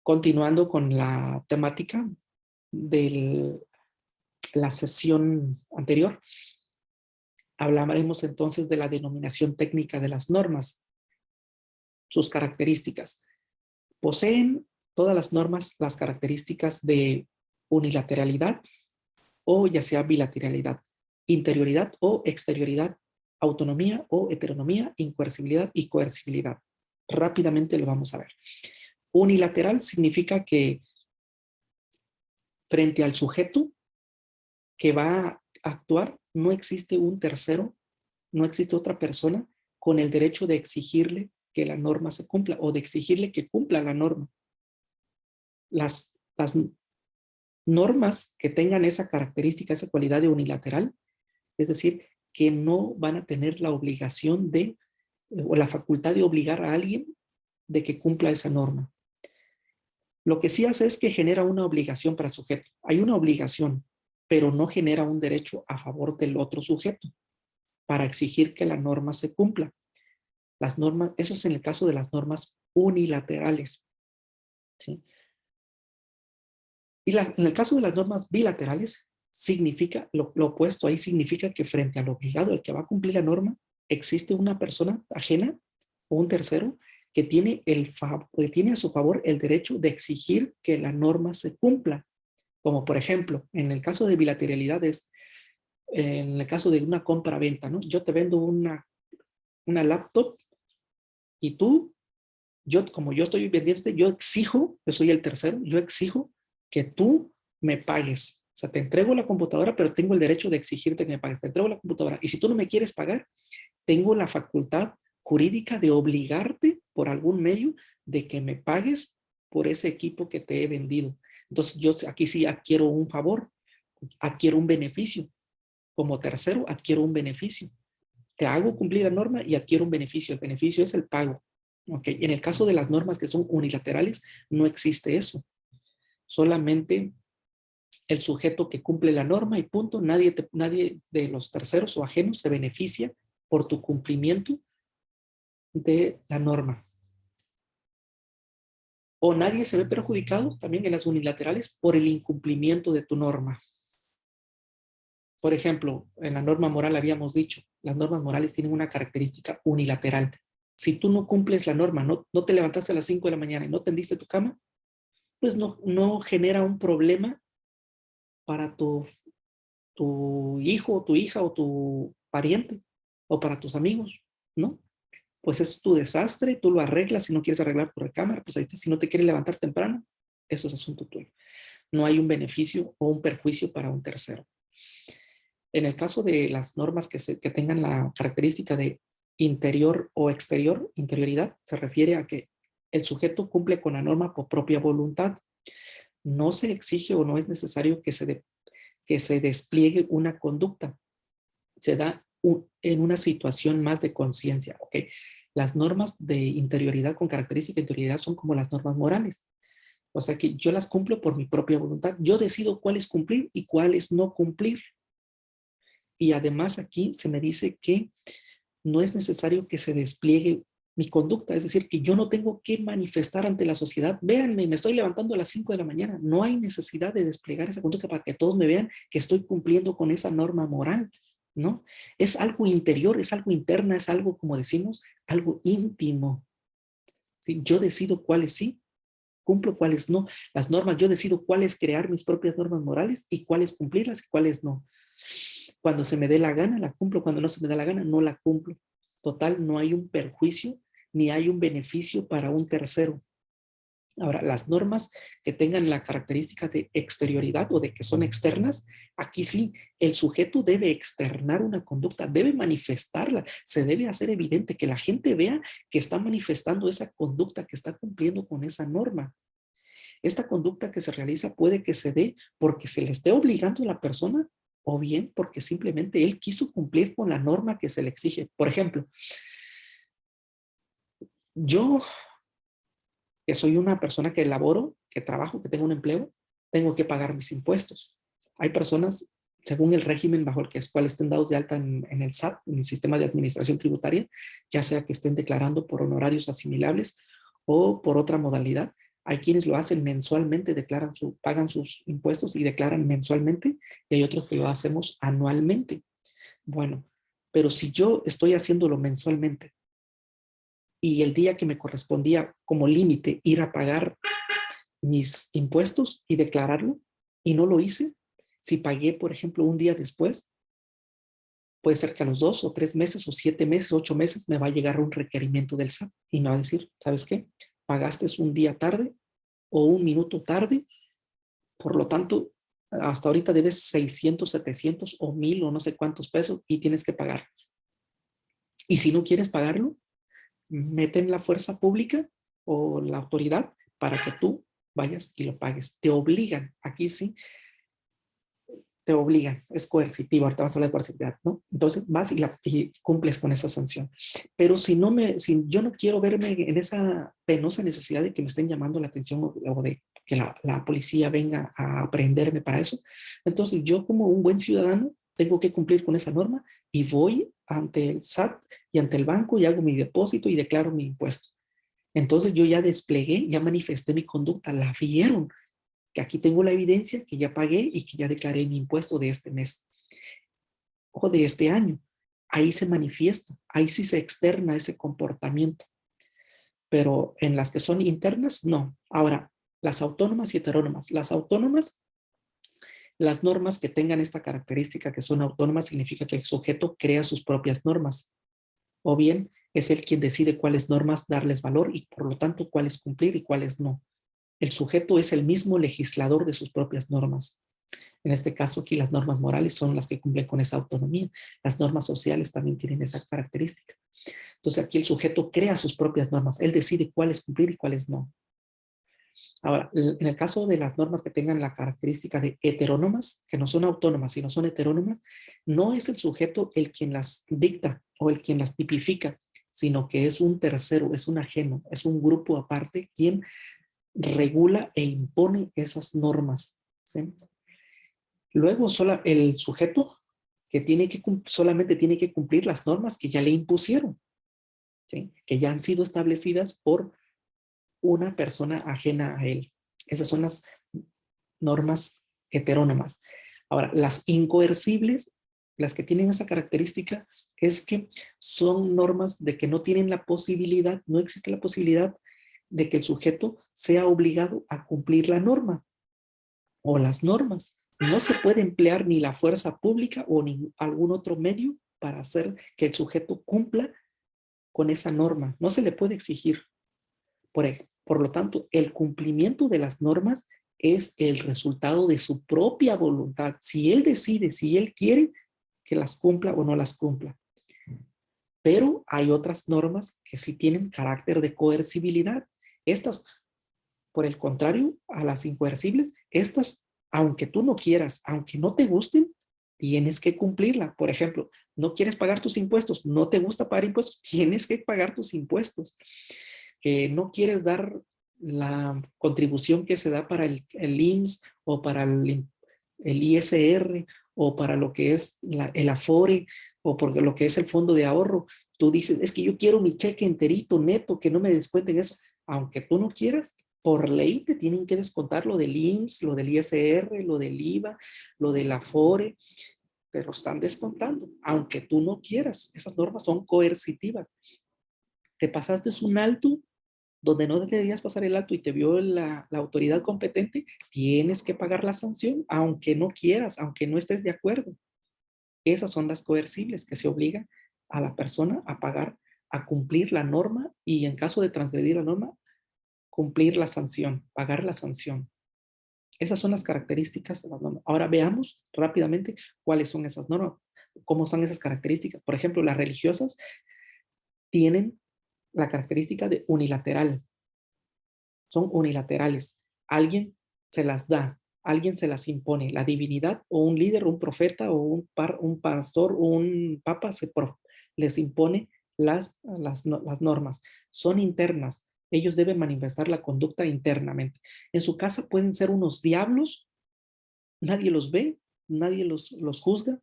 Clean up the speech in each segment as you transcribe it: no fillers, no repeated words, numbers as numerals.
Continuando con la temática de la sesión anterior, hablaremos entonces de la denominación técnica de las normas, sus características. Poseen todas las normas las características de unilateralidad o ya sea bilateralidad, interioridad o exterioridad, autonomía o heteronomía, incoercibilidad y coercibilidad. Rápidamente lo vamos a ver. Unilateral significa que frente al sujeto que va a actuar, no existe un tercero, no existe otra persona con el derecho de exigirle que la norma se cumpla o de exigirle que cumpla la norma. Las normas que tengan esa característica, esa cualidad de unilateral, es decir, que no van a tener la obligación de, o la facultad de obligar a alguien de que cumpla esa norma. Lo que sí hace es que genera una obligación para el sujeto. Hay una obligación, pero no genera un derecho a favor del otro sujeto para exigir que la norma se cumpla. Las normas, eso es en el caso de las normas unilaterales, ¿sí? Y en el caso de las normas bilaterales, significa, lo opuesto ahí significa que frente al obligado, el que va a cumplir la norma, existe una persona ajena o un tercero que tiene a su favor el derecho de exigir que la norma se cumpla. Como por ejemplo, en el caso de bilateralidad en el caso de una compra-venta, ¿no? Yo te vendo una laptop y tú, como yo estoy vendiéndote, yo soy el tercero, yo exijo que tú me pagues. O sea, te entrego la computadora, pero tengo el derecho de exigirte que me pagues. Te entrego la computadora. Y si tú no me quieres pagar, tengo la facultad jurídica de obligarte por algún medio de que me pagues por ese equipo que te he vendido. Entonces, yo aquí sí adquiero un favor, adquiero un beneficio. Como tercero, adquiero un beneficio. Te hago cumplir la norma y adquiero un beneficio. El beneficio es el pago. Okay. En el caso de las normas que son unilaterales, no existe eso. Solamente el sujeto que cumple la norma y punto. Nadie de los terceros o ajenos se beneficia por tu cumplimiento de la norma. O nadie se ve perjudicado también en las unilaterales por el incumplimiento de tu norma. Por ejemplo, en la norma moral habíamos dicho, las normas morales tienen una característica unilateral. Si tú no cumples la norma, no te levantaste a las 5 de la mañana y no tendiste tu cama, pues no genera un problema para tu hijo, tu hija o tu pariente o para tus amigos, ¿no? Pues es tu desastre, tú lo arreglas. Si no quieres arreglar por recámara, pues ahí está. Si no te quieres levantar temprano, eso es asunto tuyo. No hay un beneficio o un perjuicio para un tercero. En el caso de las normas que tengan la característica de interior o exterior, interioridad, se refiere a que el sujeto cumple con la norma por propia voluntad. No se exige o no es necesario que se despliegue una conducta. Se da en una situación más de conciencia. ¿Okay? Las normas de interioridad con característica de interioridad son como las normas morales. O sea que yo las cumplo por mi propia voluntad. Yo decido cuáles cumplir y cuáles no cumplir. Y además aquí se me dice que no es necesario que se despliegue mi conducta, es decir, que yo no tengo que manifestar ante la sociedad, véanme, me estoy levantando a las 5 de la mañana, no hay necesidad de desplegar esa conducta para que todos me vean que estoy cumpliendo con esa norma moral, ¿no? Es algo interior, es algo interno, es algo, como decimos, algo íntimo, ¿sí? Yo decido cuáles sí, cumplo cuáles no, las normas, yo decido cuáles crear mis propias normas morales y cuáles cumplirlas y cuáles no. Cuando se me dé la gana, la cumplo. Cuando no se me da la gana, no la cumplo. Total, no hay un perjuicio ni hay un beneficio para un tercero. Ahora, las normas que tengan la característica de exterioridad o de que son externas, aquí sí, el sujeto debe externar una conducta, debe manifestarla, se debe hacer evidente que la gente vea que está manifestando esa conducta, que está cumpliendo con esa norma. Esta conducta que se realiza puede que se dé porque se le esté obligando a la persona o bien porque simplemente él quiso cumplir con la norma que se le exige. Por ejemplo, yo que soy una persona que laboro, que trabajo, que tengo un empleo, tengo que pagar mis impuestos. Hay personas, según el régimen bajo el cual estén dados de alta en el SAT, en el sistema de administración tributaria, ya sea que estén declarando por honorarios asimilables o por otra modalidad, Hay quienes lo hacen mensualmente, pagan sus impuestos y declaran mensualmente, y hay otros que lo hacemos anualmente. Bueno, pero si yo estoy haciéndolo mensualmente y el día que me correspondía como límite ir a pagar mis impuestos y declararlo, y no lo hice, si pagué, por ejemplo, un día después, puede ser que a los 2 o 3 meses o 7 meses, 8 meses me va a llegar un requerimiento del SAT y me va a decir, ¿sabes qué? Pagaste un día tarde o un minuto tarde, por lo tanto, hasta ahorita debes 600, 700 o 1000 o no sé cuántos pesos y tienes que pagar. Y si no quieres pagarlo, meten la fuerza pública o la autoridad para que tú vayas y lo pagues. Te obligan, aquí sí, te obligan, es coercitivo, ahorita vas a hablar de coercitividad, ¿no? Entonces vas y cumples con esa sanción. Pero si yo no quiero verme en esa penosa necesidad de que me estén llamando la atención o de que la policía venga a prenderme para eso, entonces yo como un buen ciudadano tengo que cumplir con esa norma y voy ante el SAT y ante el banco y hago mi depósito y declaro mi impuesto. Entonces yo ya desplegué, ya manifesté mi conducta, la vieron, que aquí tengo la evidencia que ya pagué y que ya declaré mi impuesto de este mes o de este año. Ahí se manifiesta, ahí sí se externa ese comportamiento. Pero en las que son internas, no. Ahora, las autónomas y heterónomas. Las autónomas, las normas que tengan esta característica que son autónomas significa que el sujeto crea sus propias normas. O bien es él quien decide cuáles normas darles valor y por lo tanto cuáles cumplir y cuáles no. El sujeto es el mismo legislador de sus propias normas. En este caso aquí las normas morales son las que cumplen con esa autonomía. Las normas sociales también tienen esa característica. Entonces aquí el sujeto crea sus propias normas. Él decide cuáles cumplir y cuáles no. Ahora, en el caso de las normas que tengan la característica de heterónomas, que no son autónomas, sino son heterónomas, no es el sujeto el quien las dicta o el quien las tipifica, sino que es un tercero, es un ajeno, es un grupo aparte quien regula e impone esas normas. ¿Sí? Luego el sujeto que solamente tiene que cumplir las normas que ya le impusieron, ¿sí? Que ya han sido establecidas por una persona ajena a él. Esas son las normas heterónomas. Ahora, las incoercibles, las que tienen esa característica, es que son normas de que no tienen la posibilidad, no existe la posibilidad de que el sujeto sea obligado a cumplir la norma o las normas. No se puede emplear ni la fuerza pública o ni algún otro medio para hacer que el sujeto cumpla con esa norma. No se le puede exigir. Por lo tanto, el cumplimiento de las normas es el resultado de su propia voluntad. Si él decide, si él quiere que las cumpla o no las cumpla. Pero hay otras normas que sí tienen carácter de coercibilidad. Estas, por el contrario, a las incoercibles, estas, aunque tú no quieras, aunque no te gusten, tienes que cumplirla. Por ejemplo, no quieres pagar tus impuestos, no te gusta pagar impuestos, tienes que pagar tus impuestos. Que no quieres dar la contribución que se da para el IMSS o para el ISR o para lo que es el Afore o por lo que es el fondo de ahorro. Tú dices, es que yo quiero mi cheque enterito, neto, que no me descuenten eso. Aunque tú no quieras, por ley te tienen que descontar lo del IMSS, lo del ISR, lo del IVA, lo del Afore, te lo están descontando, aunque tú no quieras. Esas normas son coercitivas. Te pasaste un alto donde no deberías pasar el alto y te vio la autoridad competente, tienes que pagar la sanción, aunque no quieras, aunque no estés de acuerdo. Esas son las coercibles que se obligan a la persona a pagar, a cumplir la norma y en caso de transgredir la norma, cumplir la sanción, pagar la sanción. Esas son las características de las normas. Ahora veamos rápidamente cuáles son esas normas, cómo son esas características. Por ejemplo, las religiosas tienen la característica de unilateral. Son unilaterales. Alguien se las da, alguien se las impone. La divinidad o un líder, un profeta o un pastor o un papa les impone las normas. Son internas. Ellos deben manifestar la conducta internamente. En su casa pueden ser unos diablos, nadie los ve, nadie los juzga,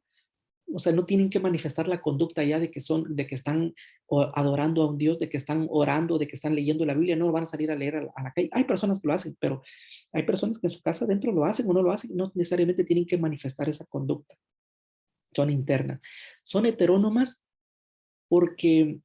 o sea, no tienen que manifestar la conducta ya de que están adorando a un Dios, de que están orando, de que están leyendo la Biblia, no van a salir a leer a la calle. Hay personas que lo hacen, pero hay personas que en su casa dentro lo hacen o no lo hacen, no necesariamente tienen que manifestar esa conducta. Son internas. Son heterónomas porque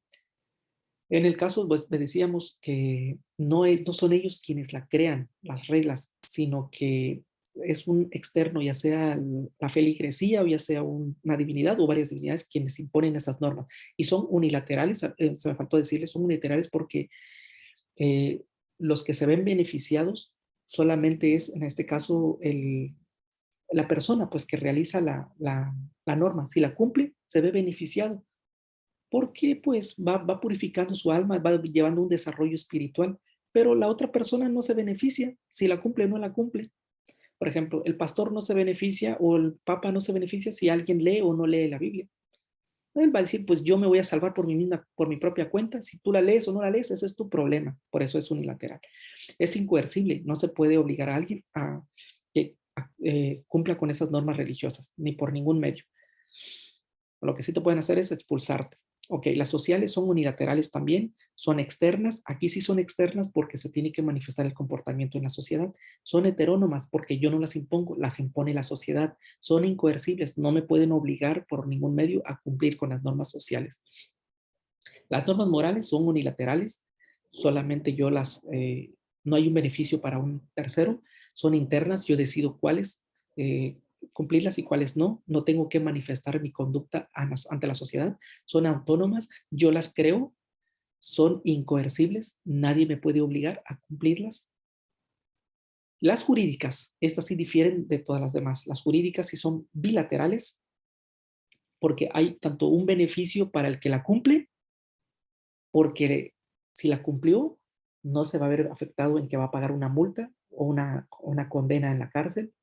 en el caso, pues, decíamos que no son ellos quienes la crean, las reglas, sino que es un externo, ya sea la feligresía o ya sea una divinidad o varias divinidades quienes imponen esas normas. Y son unilaterales, se me faltó decirles, son unilaterales porque eh, los que se ven beneficiados solamente es, en este caso, la persona pues, que realiza la norma. Si la cumple, se ve beneficiado porque pues va purificando su alma, va llevando un desarrollo espiritual, pero la otra persona no se beneficia si la cumple o no la cumple. Por ejemplo, el pastor no se beneficia o el papa no se beneficia si alguien lee o no lee la Biblia. Él va a decir, pues yo me voy a salvar por mi propia cuenta. Si tú la lees o no la lees, ese es tu problema. Por eso es unilateral. Es incoercible. No se puede obligar a alguien a que cumpla con esas normas religiosas, ni por ningún medio. Lo que sí te pueden hacer es expulsarte. Ok, las sociales son unilaterales también, son externas. Aquí sí son externas porque se tiene que manifestar el comportamiento en la sociedad. Son heterónomas porque yo no las impongo, las impone la sociedad. Son incoercibles, no me pueden obligar por ningún medio a cumplir con las normas sociales. Las normas morales son unilaterales, solamente no hay un beneficio para un tercero, son internas, yo decido cuáles cumplirlas y cuáles no, no tengo que manifestar mi conducta ante la sociedad, son autónomas, yo las creo, son incoercibles, nadie me puede obligar a cumplirlas. Las jurídicas, estas sí difieren de todas las demás, las jurídicas sí son bilaterales, porque hay tanto un beneficio para el que la cumple, porque si la cumplió, no se va a ver afectado en que va a pagar una multa o una condena en la cárcel,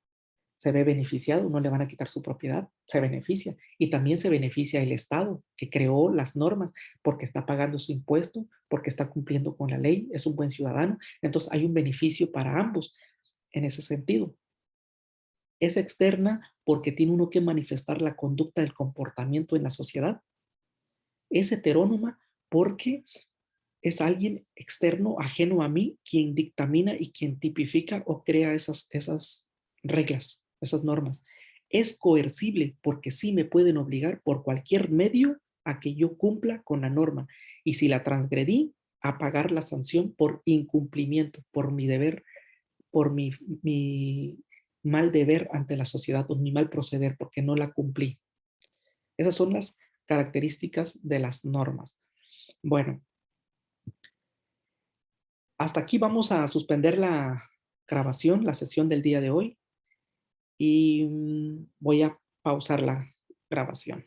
se ve beneficiado, no le van a quitar su propiedad, se beneficia. Y también se beneficia el Estado, que creó las normas, porque está pagando su impuesto, porque está cumpliendo con la ley, es un buen ciudadano. Entonces hay un beneficio para ambos en ese sentido. Es externa porque tiene uno que manifestar la conducta del comportamiento en la sociedad. Es heterónoma porque es alguien externo, ajeno a mí, quien dictamina y quien tipifica o crea esas reglas, esas normas. Es coercible porque sí me pueden obligar por cualquier medio a que yo cumpla con la norma. Y si la transgredí, a pagar la sanción por incumplimiento, por mi deber, por mi mal deber ante la sociedad o mi mal proceder porque no la cumplí. Esas son las características de las normas. Bueno, hasta aquí vamos a suspender la grabación, la sesión del día de hoy y voy a pausar la grabación.